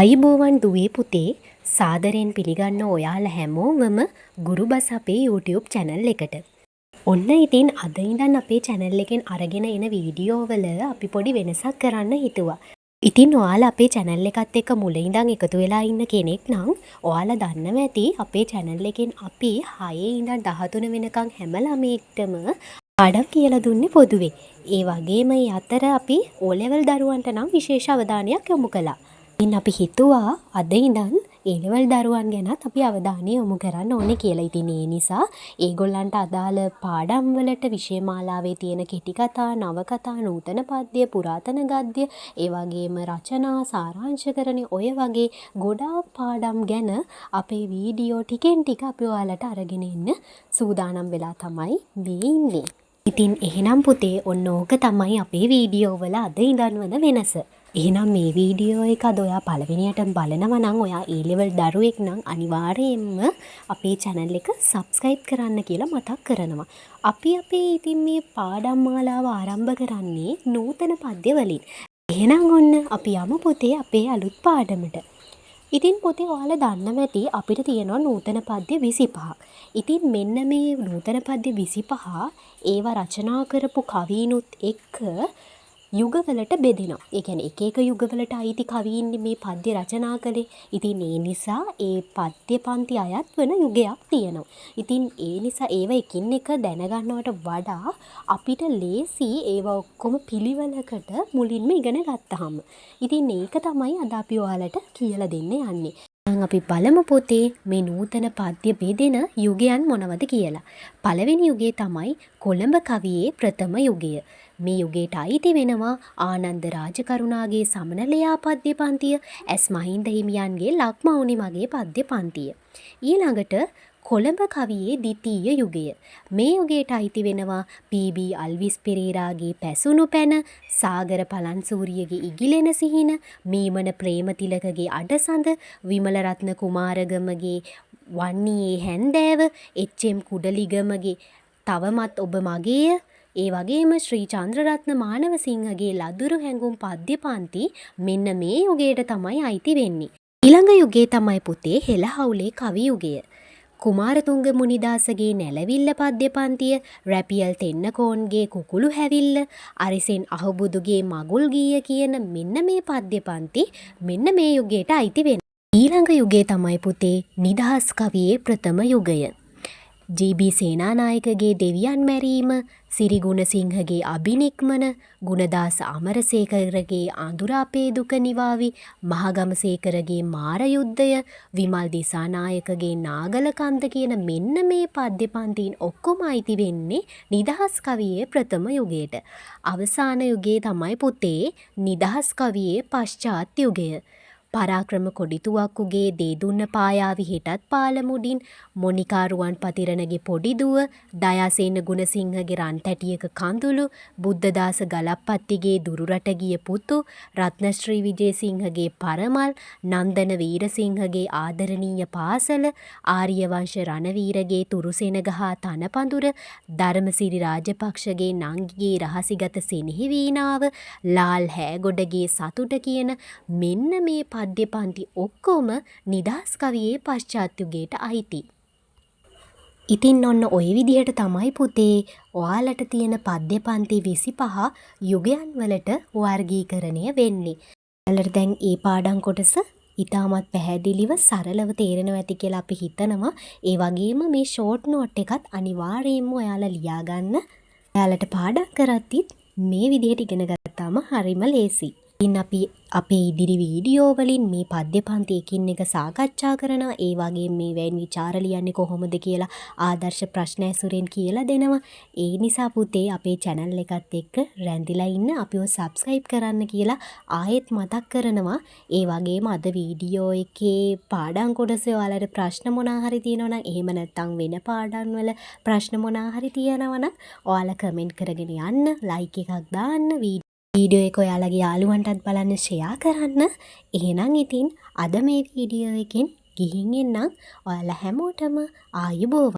ආයුබෝවන් දුවේ පුතේ සාදරයෙන් පිළිගන්න ඔයාලා හැමෝමම ගුරුබස් අපේ YouTube channel එකට. ඔන්න ඉතින් අද ඉඳන් අපේ channel එකෙන් අරගෙන එන වීඩියෝ වල අපි පොඩි වෙනසක් කරන්න හිතුවා. ඉතින් ඔයාලා අපේ channel එකත් එක්ක මුල ඉඳන් එකතු වෙලා ඉන්න කෙනෙක් නම් ඔයාලා දන්නවා ඇති අපේ channel එකෙන් අපි 6 ඉඳන් 13 වෙනකන් හැම ළමයෙක්ටම පාඩම් කියලා දුන්නේ පොදුවේ. ඒ වගේම මේ අතර අපි O level දරුවන්ට නම් විශේෂ අවධානයක් යොමු කළා. ඉතින් අපි හිතුවා අද ඉඳන් A level දරුවන් ගැනත් අපි අවධානය යොමු කරන්න ඕනේ කියලා. ඉතින් ඒ නිසා ඒගොල්ලන්ට අදාළ පාඩම් වලට විෂය මාලාවේ තියෙන කෙටි කතා, නවකතා, නූතන පද්‍ය, පුරාතන ගද්‍ය, ඒ වගේම රචනා, සාරාංශකරණ ඔය වගේ ගොඩාක් පාඩම් ගැන අපේ වීඩියෝ ටිකෙන් ටික අපි ඔයාලට අරගෙන එන්න සූදානම් වෙලා තමයි මේ ඉන්නේ. ඉතින් එහෙනම් පුතේ ඔන්න ඕක තමයි අපේ වීඩියෝ වල අද ඉඳන් වන වෙනස. එහෙනම් මේ වීඩියෝ එක අද ඔයා පළවෙනියටම බලනවා නම් ඔයා A level දරුවෙක් නම් අනිවාර්යයෙන්ම අපේ channel එක subscribe කරන්න කියලා මතක් කරනවා. අපි අපේ ඉතින් මේ පාඩම් මාලාව ආරම්භ කරන්නේ නූතන පද්‍ය වලින්. එහෙනම් ඔන්න අපි යමු පුතේ අපේ අලුත් පාඩමට. ඉතින් පුතේ ඔයාලා දන්නවා ඇති අපිට තියෙනවා නූතන පද්‍ය 25ක්. ඉතින් මෙන්න මේ නූතන පද්‍ය 25 ඒවා රචනා කරපු කවීනුත් එක්ක යුගවලට බෙදෙනවා. ඒ කියන්නේ එක එක යුගවලට අයිති කවීන් මේ පද්‍ය රචනා කළේ. ඉතින් ඒ නිසා ඒ පද්‍ය පන්ති අයත් වෙන යුගයක් තියෙනවා. ඉතින් ඒ නිසා ඒව එකින් එක දැනගන්නවට වඩා අපිට ලේසි ඒව ඔක්කොම පිළිවෙලකට මුලින්ම ඉගෙන ගත්තාම. ඉතින් ඒක තමයි අද අපි ඔයාලට කියලා දෙන්න යන්නේ. අපි බලමු පුතේ මේ නූතන පද්‍ය බෙදෙන යුගයන් මොනවද කියලා. පළවෙනි යුගය තමයි කොළඹ කවියේ ප්‍රථම යුගය. මේ යුගයට අයිති වෙනවා ආනන්ද රාජකරුණාගේ සමනලයා පද්‍ය පන්තිය, ඇස් මහින්ද හිමියන්ගේ ලක්මෞනි මගේ පද්‍ය පන්තිය. ඊළඟට කොළඹ කවියේ ද්විතීය යුගය. මේ යුගයට අයිති වෙනවා පී.බී. අල්විස් පෙරේරාගේ පැසුණු පැන, සාගර පලන්සූරියගේ ඉගිලෙන සිහින, මීමන ප්‍රේමතිලකගේ අඩසඳ, විමලරත්න කුමාරගමගේ වන්නියේ හැන්දෑව, එච්.එම්. කුඩලිගමගේ තවමත් ඔබ මගේය, ඒ වගේම ශ්‍රී චන්ද්‍රරත්න මානවසිංහගේ ලදුරු හැඟුම් පද්‍ය පන්ති මෙන්න මේ යුගයට තමයි අයිති වෙන්නේ. ඊළඟ යුගය තමයි පුතේ හෙළහවුලේ කවි යුගය. කුමාරතුංග මුනිදාසගේ නැලවිල්ල පද්‍ය පන්තිය, රැපියල් තෙන්නකෝන්ගේ කුකුළු හැවිල්ල, අරිසෙන් අහුබුදුගේ මගුල් ගීය කියන මෙන්න මේ පද්‍ය පන්ති මෙන්න මේ යුගයට අයිති වෙනවා. ඊළඟ යුගය තමයි පුතේ නිදහස් කවියේ ප්‍රථම යුගය. ජී.බී. සේනානායකගේ දෙවියන් මැරීම, සිරිගුණසිංහගේ අභිනික්මන, ගුණදාස අමරසේකරගේ අඳුරාපේ දුක නිවාවි, මහගමසේකරගේ මාර යුද්ධය, විමල් දිසානායකගේ නාගලකන්ද කියන මෙන්න මේ පද්‍ය පන්තින් ඔක්කොම අයිති වෙන්නේ නිදහස් කවියේ ප්‍රථම යුගයට. අවසාන යුගයේ තමයි පුතේ නිදහස් කවියේ පශ්චාත් යුගය. පරාක්‍රම කොඩිතුවක්කුගේ දේදුන්න පායාවි හෙටත් පාලමුඩින්, මොනිකා රුවන් පතිරණගේ පොඩිදුව, දයාසේන ගුණසිංහගේ රන්තැටියක කඳුළු, බුද්ධදාස ගලප්පත්තිගේ දුරුරට ගිය පුතු, රත්නශ්‍රී විජේසිංහගේ පරමල්, නන්දන වීරසිංහගේ ආදරණීය පාසල, ආර්යවංශ රණවීරගේ තුරුසෙනග හා තනපඳුර, ධර්මසිරි රාජපක්ෂගේ නංගිගේ රහසිගත සෙනෙහි වීණාව, ලාල් හෑගොඩගේ සතුට කියන මෙන්න මේ පද්‍ය පන්ති ඔක්කොම නිදහස් කවියේ පශ්චාත් යුගයට අයිති. ඉතින් ඔන්න ඔය විදිහට තමයි පුතේ ඔයාලට තියෙන පද්‍ය පන්ති 25 යුගයන් වලට වර්ගීකරණය වෙන්නේ. ඔයාලට දැන් මේ පාඩම් කොටස ඉතාමත් පැහැදිලිව සරලව තේරෙනවා ඇති කියලා අපි හිතනවා. ඒ වගේම මේ ෂෝට් නෝට් එකත් අනිවාර්යයෙන්ම ඔයාලා ලියා ගන්න. ඔයාලට පාඩම් කරද්දිත් මේ විදිහට ඉගෙන ගත්තාම හරිම ලේසි. ඉතින් අපි අපේ ඉදිරි වීඩියෝ වලින් මේ පද්‍ය පන්ති එකින් එක සාකච්ඡා කරනවා. ඒ වගේම මේ වැනි විචාර ලියන්නේ කොහොමද කියලා ආදර්ශ ප්‍රශ්න ඇසුරෙන් කියලා දෙනවා. ඒ නිසා පුතේ අපේ channel එකත් එක්ක රැඳිලා ඉන්න අපිව subscribe කරන්න කියලා ආයෙත් මතක් කරනවා. ඒ වගේම අද වීඩියෝ එකේ පාඩම් කොටසේ ඔයාලට ප්‍රශ්න මොනවා හරි තියෙනවා නම් එහෙම නැත්නම් වෙන පාඩම් වල ප්‍රශ්න මොනවා හරි තියෙනවා නම් ඔයාලා කමෙන්ට් කරගෙන යන්න, like එකක් දාන්න, වීඩියෝ එක ඔයාලගේ යාළුවන්ටත් බලන්න ෂෙයා කරන්න. එහෙනම් ඉතින් අද මේ වීඩියෝ එකෙන් ගිහින් එන්නම්. ඔයාලා හැමෝටම ආයුබෝවන්.